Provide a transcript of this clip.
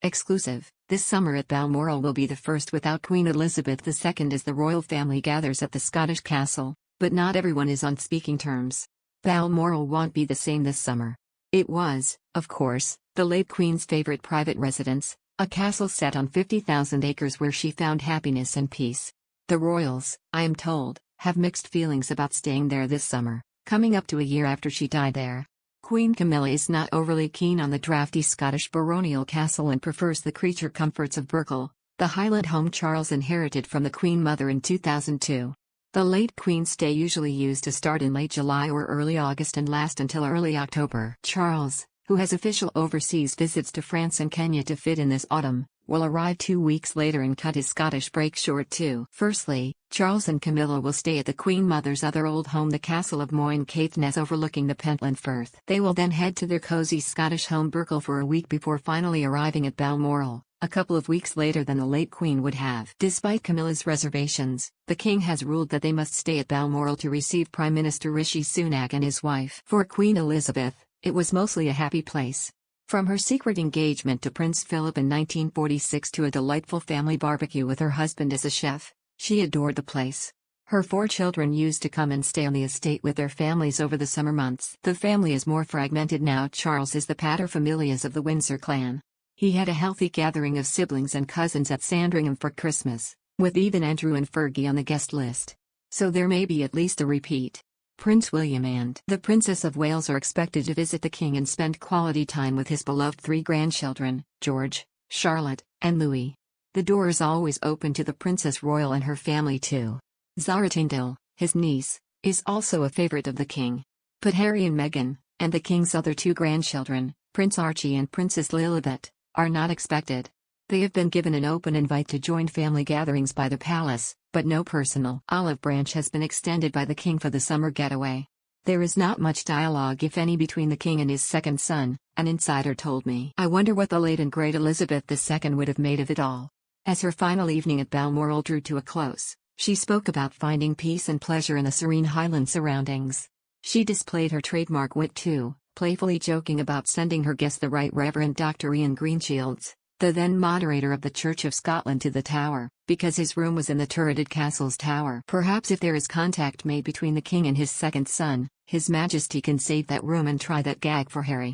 Exclusive: this summer at Balmoral will be the first without Queen Elizabeth II as the royal family gathers at the Scottish castle, but not everyone is on speaking terms. Balmoral won't be the same this summer. It was, of course, the late Queen's favorite private residence, a castle set on 50,000 acres where she found happiness and peace. The royals, I am told, have mixed feelings about staying there this summer, coming up to a year after she died there. Queen Camilla is not overly keen on the drafty Scottish baronial castle and prefers the creature comforts of Burkle, the Highland home Charles inherited from the Queen Mother in 2002. The late Queen's stay usually used to start in late July or early August and last until early October. Charles, who has official overseas visits to France and Kenya to fit in this autumn, will arrive 2 weeks later and cut his Scottish break short too. Firstly, Charles and Camilla will stay at the Queen Mother's other old home, the Castle of Moyne Caithness overlooking the Pentland Firth. They will then head to their cosy Scottish home Burkle for a week before finally arriving at Balmoral, a couple of weeks later than the late Queen would have. Despite Camilla's reservations, the King has ruled that they must stay at Balmoral to receive Prime Minister Rishi Sunak and his wife. For Queen Elizabeth, it was mostly a happy place. From her secret engagement to Prince Philip in 1946 to a delightful family barbecue with her husband as a chef, she adored the place. Her 4 children used to come and stay on the estate with their families over the summer months. The family is more fragmented now. Charles is the paterfamilias of the Windsor clan. He had a healthy gathering of siblings and cousins at Sandringham for Christmas, with even Andrew and Fergie on the guest list. So there may be at least a repeat. Prince William and the Princess of Wales are expected to visit the King and spend quality time with his beloved 3 grandchildren, George, Charlotte, and Louis. The door is always open to the Princess Royal and her family too. Zara Tindall, his niece, is also a favorite of the King. But Harry and Meghan, and the King's other 2 grandchildren, Prince Archie and Princess Lilibet, are not expected. They have been given an open invite to join family gatherings by the palace, but no personal olive branch has been extended by the King for the summer getaway. There is not much dialogue, if any, between the King and his second son, an insider told me. I wonder what the late and great Elizabeth II would have made of it all. As her final evening at Balmoral drew to a close, she spoke about finding peace and pleasure in the serene Highland surroundings. She displayed her trademark wit too, playfully joking about sending her guest the Right Reverend Dr. Ian Greenshields, the then moderator of the Church of Scotland, to the Tower, because his room was in the turreted castle's tower. Perhaps if there is contact made between the King and his second son, His Majesty can save that room and try that gag for Harry.